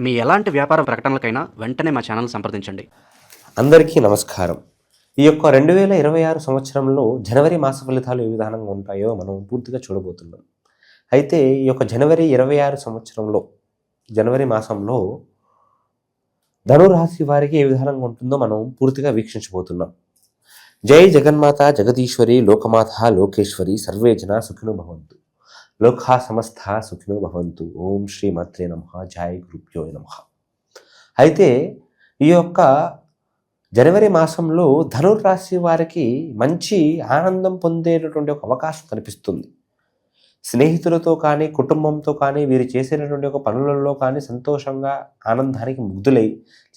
మీ ఎలాంటి వ్యాపార ప్రకటనలకైనా వెంటనే మా ఛానల్ సంప్రదించండి. అందరికీ నమస్కారం. ఈ యొక్క 2026 సంవత్సరంలో జనవరి మాస ఫలితాలు ఏ విధానంగా ఉంటాయో మనం పూర్తిగా చూడబోతున్నాం. అయితే ఈ యొక్క జనవరి 26 సంవత్సరంలో జనవరి మాసంలో ధనురాశి వారికి ఏ విధానంగా ఉంటుందో మనం పూర్తిగా వీక్షించబోతున్నాం. జై జగన్మాత జగదీశ్వరి లోకమాత లోకేశ్వరి సర్వే జన సుఖినో భవంతు. లోకా సమస్త సుఖినో భవంతు. ఓం శ్రీ మాత్రే నమః. జై గురుభ్యో నమః. అయితే ఈ యొక్క జనవరి మాసంలో ధనుర్రాశి వారికి మంచి ఆనందం పొందేటటువంటి ఒక అవకాశం కనిపిస్తుంది. స్నేహితులతో కానీ కుటుంబంతో కానీ వీరు చేసేటటువంటి ఒక పనులలో కానీ సంతోషంగా ఆనందానికి ముగ్ధులై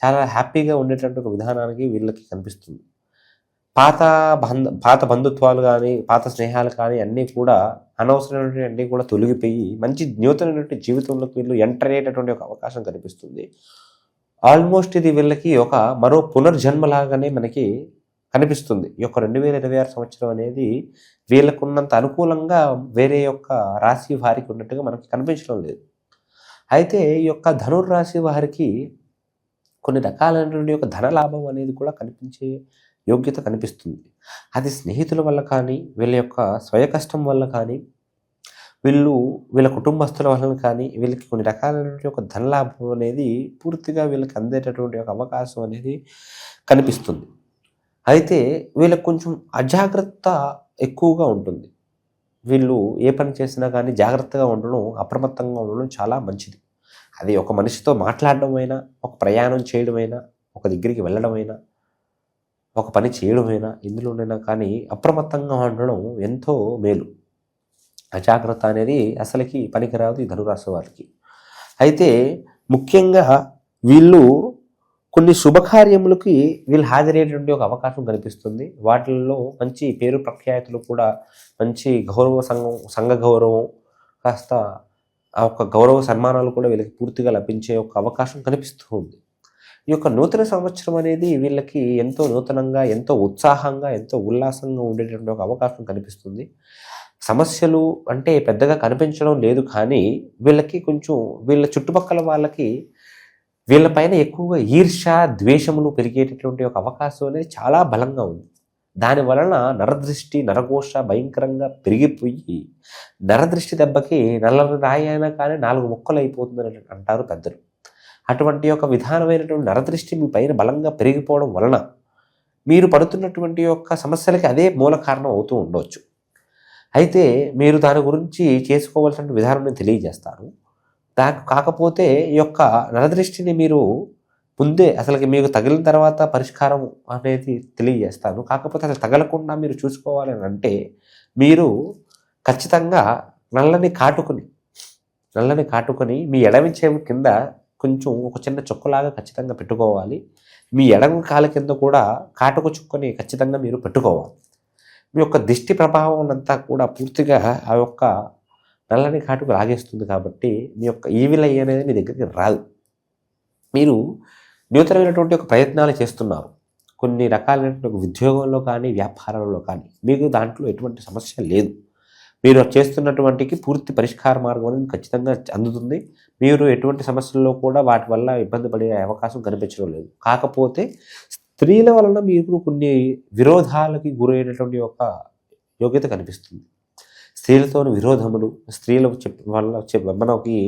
చాలా హ్యాపీగా ఉండేటటువంటి ఒక విధానానికి వీళ్ళకి కనిపిస్తుంది. పాత బంధుత్వాలు కానీ పాత స్నేహాలు కానీ అన్నీ కూడా అనవసరమైనటువంటి అన్నీ కూడా తొలగిపోయి మంచి నూతనటువంటి జీవితంలోకి వీళ్ళు ఎంటర్ అయ్యేటటువంటి ఒక అవకాశం కనిపిస్తుంది. ఆల్మోస్ట్ ఇది వీళ్ళకి ఒక మరో పునర్జన్మలాగానే మనకి కనిపిస్తుంది. ఈ యొక్క 2026 సంవత్సరం అనేది వీళ్ళకున్నంత అనుకూలంగా వేరే యొక్క రాశి వారికి ఉన్నట్టుగా మనకి కనిపించడం లేదు. అయితే ఈ యొక్క ధనుర్రాశి వారికి కొన్ని రకాలైనటువంటి యొక్క ధన లాభం అనేది కూడా కనిపించే యోగ్యత కనిపిస్తుంది. అది స్నేహితుల వల్ల కానీ వీళ్ళ యొక్క స్వయ కష్టం వల్ల కానీ వీళ్ళ కుటుంబస్తుల వలన కానీ వీళ్ళకి కొన్ని రకాలైనటువంటి ఒక ధనలాభం అనేది పూర్తిగా వీళ్ళకి అందేటటువంటి ఒక అవకాశం అనేది కనిపిస్తుంది. అయితే వీళ్ళకి కొంచెం అజాగ్రత్త ఎక్కువగా ఉంటుంది. వీళ్ళు ఏ పని చేసినా కానీ జాగ్రత్తగా ఉండడం, అప్రమత్తంగా ఉండడం చాలా మంచిది. అది ఒక మనిషితో మాట్లాడడమైనా, ఒక ప్రయాణం చేయడమైనా, ఒక దగ్గరికి వెళ్ళడమైనా, ఒక పని చేయడమైనా, ఇందులోనైనా కానీ అప్రమత్తంగా ఉండడం ఎంతో మేలు. అజాగ్రత్త అనేది అసలుకి పనికిరాదు ఈ ధనురాశి వారికి. అయితే ముఖ్యంగా వీళ్ళు కొన్ని శుభకార్యములకి వీళ్ళు హాజరయ్యేటువంటి ఒక అవకాశం కనిపిస్తుంది. వాటిల్లో మంచి పేరు ప్రఖ్యాతులు కూడా, మంచి సంఘ గౌరవం, కాస్త ఆ యొక్క గౌరవ సన్మానాలు కూడా వీళ్ళకి పూర్తిగా లభించే ఒక అవకాశం కనిపిస్తూ ఉంది. ఈ యొక్క నూతన సంవత్సరం అనేది వీళ్ళకి ఎంతో నూతనంగా, ఎంతో ఉత్సాహంగా, ఎంతో ఉల్లాసంగా ఉండేటువంటి ఒక అవకాశం కనిపిస్తుంది. సమస్యలు అంటే పెద్దగా కనిపించడం లేదు, కానీ వీళ్ళకి కొంచెం వీళ్ళ చుట్టుపక్కల వాళ్ళకి వీళ్ళపైన ఎక్కువగా ఈర్ష్య ద్వేషములు పెరిగేటటువంటి ఒక అవకాశం అనేది చాలా బలంగా ఉంది. దాని వలన నరదృష్టి నరఘోష భయంకరంగా పెరిగిపోయి నరదృష్టి దెబ్బకి నల్లని రాయి అయినా కానీ 4 ముక్కలు అయిపోతుందని అంటారు పెద్దలు. అటువంటి ఒక విధానమైనటువంటి నరదృష్టి మీ పైన బలంగా పెరిగిపోవడం వలన మీరు పడుతున్నటువంటి యొక్క సమస్యలకి అదే మూల కారణం అవుతూ ఉండవచ్చు. అయితే మీరు దాని గురించి చేసుకోవాల్సిన విధానం తెలియజేస్తాను. కాకపోతే ఈ యొక్క నరదృష్టిని మీరు ముందే అసలుకి మీకు తగిలిన తర్వాత పరిష్కారం అనేది తెలియజేస్తాను. కాకపోతే అసలు తగలకుండా మీరు చూసుకోవాలి అని అంటే మీరు ఖచ్చితంగా నల్లని కాటుకొని మీ ఎడమ చెవి కింద కొంచెం ఒక చిన్న చుక్కలాగా ఖచ్చితంగా పెట్టుకోవాలి. మీ ఎడమ కాలు కింద కూడా కాటుక చుక్కని ఖచ్చితంగా మీరు పెట్టుకోవాలి. మీ యొక్క దిష్టి ప్రభావం అంతా కూడా పూర్తిగా ఆ యొక్క నల్లని కాటుకు లాగేస్తుంది. కాబట్టి మీ యొక్క ఈవిల్ అయ్యి అనేది మీ దగ్గరికి రాదు. మీరు నూతనమైనటువంటి ఒక ప్రయత్నాలు చేస్తున్నారు. కొన్ని రకాలైనటువంటి ఉద్యోగంలో కానీ వ్యాపారంలో కానీ మీకు దాంట్లో ఎటువంటి సమస్య లేదు. మీరు చేస్తున్నటువంటికి పూర్తి పరిష్కార మార్గం అనేది ఖచ్చితంగా అందుతుంది. మీరు ఎటువంటి సమస్యల్లో కూడా వాటి వల్ల ఇబ్బంది పడే అవకాశం కనిపించడం లేదు. కాకపోతే స్త్రీల వలన మీకు కొన్ని విరోధాలకి గురైనటువంటి ఒక యోగ్యత కనిపిస్తుంది. స్త్రీలతోని విరోధములు, స్త్రీలు మనకి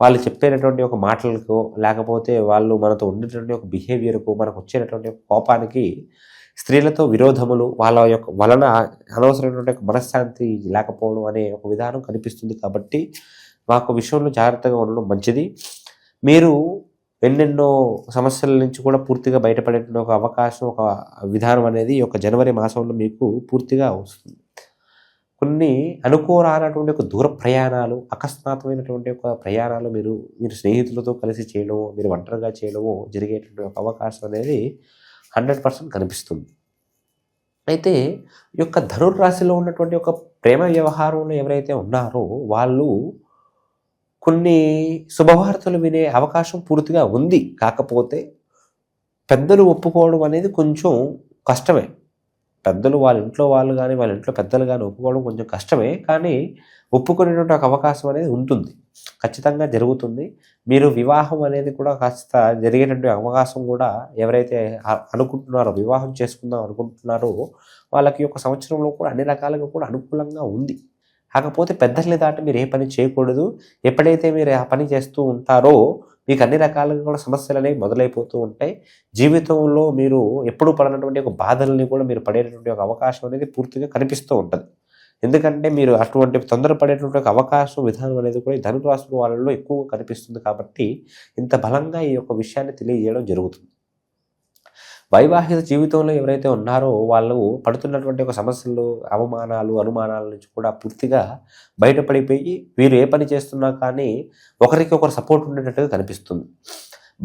వాళ్ళు చెప్పేటటువంటి ఒక మాటలకు, లేకపోతే వాళ్ళు మనతో ఉండేటువంటి ఒక బిహేవియర్కు, మనకు వచ్చేటటువంటి ఒక కోపానికి స్త్రీలతో విరోధములు, వాళ్ళ యొక్క వలన అనవసరమైనటువంటి ఒక మనశ్శాంతి లేకపోవడం అనే ఒక విధానం కనిపిస్తుంది. కాబట్టి మాకు విషయంలో జాగ్రత్తగా ఉండడం మంచిది. మీరు ఎన్నెన్నో సమస్యల నుంచి కూడా పూర్తిగా బయటపడేటువంటి ఒక అవకాశం, ఒక విధానం అనేది ఈ యొక్క జనవరి మాసంలో మీకు పూర్తిగా వస్తుంది. కొన్ని అనుకోరానటువంటి ఒక దూర ప్రయాణాలు, అకస్మాత్తమైనటువంటి ఒక ప్రయాణాలు మీరు స్నేహితులతో కలిసి చేయడము, మీరు ఒంటరిగా చేయడము జరిగేటువంటి ఒక అవకాశం అనేది 100% కనిపిస్తుంది. అయితే ఈ యొక్క ధనుర్రాశిలో ఉన్నటువంటి ఒక ప్రేమ వ్యవహారంలో ఎవరైతే ఉన్నారో వాళ్ళు కొన్ని శుభవార్తలు వినే అవకాశం పూర్తిగా ఉంది. కాకపోతే పెద్దలు ఒప్పుకోవడం అనేది కొంచెం కష్టమే. పెద్దలు వాళ్ళ ఇంట్లో వాళ్ళు కానీ వాళ్ళ ఇంట్లో పెద్దలు కానీ ఒప్పుకోవడం కొంచెం కష్టమే, కానీ ఒప్పుకునేటువంటి ఒక అవకాశం అనేది ఉంటుంది, ఖచ్చితంగా జరుగుతుంది. మీరు వివాహం అనేది కూడా కాస్త జరిగేటువంటి అవకాశం కూడా ఎవరైతే అనుకుంటున్నారో, వివాహం చేసుకుందాం అనుకుంటున్నారో వాళ్ళకి ఒక సంవత్సరంలో కూడా అన్ని రకాలుగా కూడా అనుకూలంగా ఉంది. కాకపోతే పెద్దల్ని దాటి మీరు ఏ పని చేయకూడదు. ఎప్పుడైతే మీరు ఆ పని చేస్తూ ఉంటారో మీకు అన్ని రకాలుగా కూడా సమస్యలు అనేవి మొదలైపోతూ ఉంటాయి. జీవితంలో మీరు ఎప్పుడూ పడినటువంటి ఒక బాధల్ని కూడా మీరు పడేటటువంటి ఒక అవకాశం అనేది పూర్తిగా కనిపిస్తూ ఉంటుంది. ఎందుకంటే మీరు అటువంటి తొందరపడేటువంటి ఒక అవకాశం విధానం అనేది కూడా ఈ ధనుసు రాశి వాళ్ళలో ఎక్కువగా కనిపిస్తుంది. కాబట్టి ఇంత బలంగా ఈ యొక్క విషయాన్ని తెలియజేయడం జరుగుతుంది. వైవాహిక జీవితంలో ఎవరైతే ఉన్నారో వాళ్ళు పడుతున్నటువంటి ఒక సమస్యలు, అవమానాలు, అనుమానాల నుంచి కూడా పూర్తిగా బయటపడిపోయి వీరు ఏ పని చేస్తున్నా కానీ ఒకరికి ఒకరు సపోర్ట్ ఉండేటట్టుగా కనిపిస్తుంది.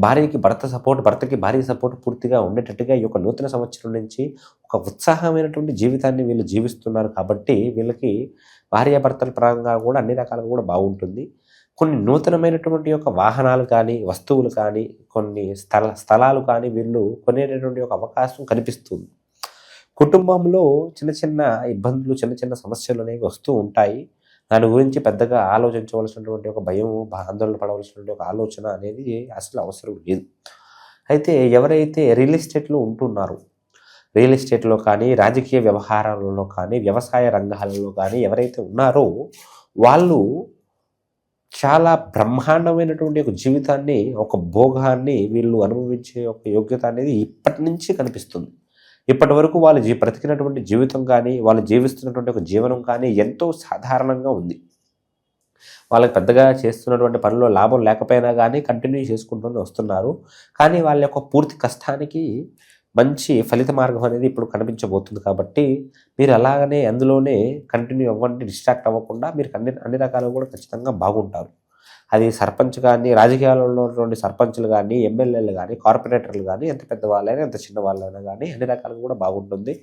భార్యకి భర్త సపోర్ట్, భర్తకి భార్య సపోర్ట్ పూర్తిగా ఉండేటట్టుగా ఈ యొక్క నూతన సంవత్సరం నుంచి ఒక ఉత్సాహమైనటువంటి జీవితాన్ని వీళ్ళు జీవిస్తున్నారు. కాబట్టి వీళ్ళకి భార్యాభర్తల పరంగా కూడా అన్ని రకాలుగా కూడా బాగుంటుంది. కొన్ని నూతనమైనటువంటి యొక్క వాహనాలు కానీ, వస్తువులు కానీ, కొన్ని స్థలాలు కానీ వీళ్ళు కొనేటటువంటి ఒక అవకాశం కనిపిస్తుంది. కుటుంబంలో చిన్న చిన్న ఇబ్బందులు, చిన్న చిన్న సమస్యలు అనేవి వస్తూ ఉంటాయి. దాని గురించి పెద్దగా ఆలోచించవలసినటువంటి ఒక భయం, ఆందోళన పడవలసినటువంటి ఒక ఆలోచన అనేది అసలు అవసరం లేదు. అయితే ఎవరైతే రియల్ ఎస్టేట్లో ఉంటున్నారో, రియల్ ఎస్టేట్లో కానీ, రాజకీయ వ్యవహారాలలో కానీ, వ్యవసాయ రంగాలలో కానీ ఎవరైతే ఉన్నారో వాళ్ళు చాలా బ్రహ్మాండమైనటువంటి ఒక జీవితాన్ని, ఒక భోగాన్ని వీళ్ళు అనుభవించే ఒక యోగ్యత అనేది ఇప్పటి నుంచి కనిపిస్తుంది. ఇప్పటి వరకు వాళ్ళు బ్రతికినటువంటి జీవితం కానీ, వాళ్ళు జీవిస్తున్నటువంటి ఒక జీవనం కానీ ఎంతో సాధారణంగా ఉంది. వాళ్ళకి పెద్దగా చేస్తున్నటువంటి పనిలో లాభం లేకపోయినా కానీ కంటిన్యూ చేసుకుంటూనే వస్తున్నారు. కానీ వాళ్ళ యొక్క పూర్తి కష్టానికి మంచి ఫలిత మార్గం అనేది ఇప్పుడు కనిపించబోతుంది. కాబట్టి మీరు అలాగనే అందులోనే కంటిన్యూ అవ్వండి, డిస్ట్రాక్ట్ అవ్వకుండా మీరు అన్ని రకాలుగా కూడా ఖచ్చితంగా బాగుంటారు. అది సర్పంచ్ కానీ, రాజకీయాలలో ఉన్నటువంటి సర్పంచ్లు కానీ, ఎమ్మెల్యేలు కానీ, కార్పొరేటర్లు కానీ, ఎంత పెద్దవాళ్ళైనా ఎంత చిన్నవాళ్ళైనా కానీ అన్ని రకాలుగా కూడా బాగుంటుంది.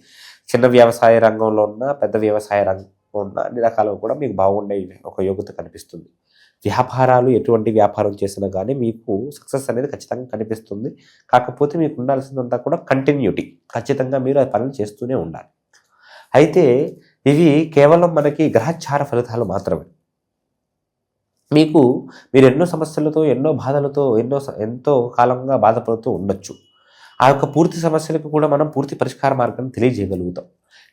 చిన్న వ్యవసాయ రంగంలో ఉన్న, పెద్ద వ్యవసాయ రంగంలో ఉన్న అన్ని రకాలుగా కూడా మీకు బాగుండే ఒక యోగ్యత కనిపిస్తుంది. వ్యాపారాలు, ఎటువంటి వ్యాపారం చేసినా కానీ మీకు సక్సెస్ అనేది ఖచ్చితంగా కనిపిస్తుంది. కాకపోతే మీకు ఉండాల్సిందంతా కూడా కంటిన్యూటీ, ఖచ్చితంగా మీరు ఆ పనులు చేస్తూనే ఉండాలి. అయితే ఇవి కేవలం మనకి గ్రహచార ఫలితాలు మాత్రమే. మీరు ఎన్నో సమస్యలతో, ఎన్నో బాధలతో, ఎంతో కాలంగా బాధపడుతూ ఉండొచ్చు. ఆ యొక్క పూర్తి సమస్యలకు కూడా మనం పూర్తి పరిష్కార మార్గాన్ని తెలియజేయగలుగుతాం.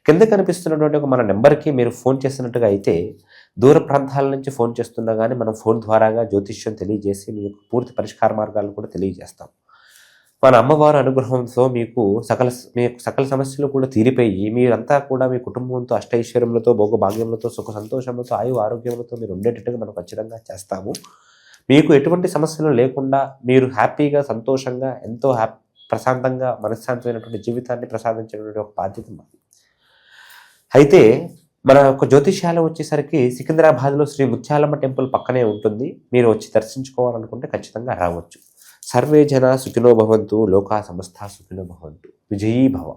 కింద కనిపిస్తున్నటువంటి ఒక మన నెంబర్కి మీరు ఫోన్ చేసినట్టుగా అయితే, దూర ప్రాంతాల నుంచి ఫోన్ చేస్తున్నా కానీ మనం ఫోన్ ద్వారాగా జ్యోతిష్యం తెలియజేసి మీ యొక్క పూర్తి పరిష్కార మార్గాలను కూడా తెలియజేస్తాం. మన అమ్మవారి అనుగ్రహంతో మీకు సకల సమస్యలు కూడా తీరిపోయి మీరంతా కూడా మీ కుటుంబంతో అష్టైశ్వర్యములతో, భోగభాగ్యములతో, సుఖ సంతోషములతో, ఆయువు ఆరోగ్యములతో మీరు ఉండేటట్టుగా మనం ఖచ్చితంగా చేస్తాము. మీకు ఎటువంటి సమస్యలు లేకుండా మీరు హ్యాపీగా, సంతోషంగా, ఎంతో ప్రశాంతంగా, మనశ్శాంతమైనటువంటి జీవితాన్ని ప్రసాదించేటువంటి ఒక బాధ్యత మాది. అయితే మన యొక్క జ్యోతిష్యాలు వచ్చేసరికి సికింద్రాబాద్లో శ్రీ ముత్యాలమ్మ టెంపుల్ పక్కనే ఉంటుంది. మీరు వచ్చి దర్శించుకోవాలనుకుంటే ఖచ్చితంగా రావచ్చు. సర్వే జన సుఖినో భవంతు, లోకా సమస్త సుఖినో భవంతు. విజయీ భవ.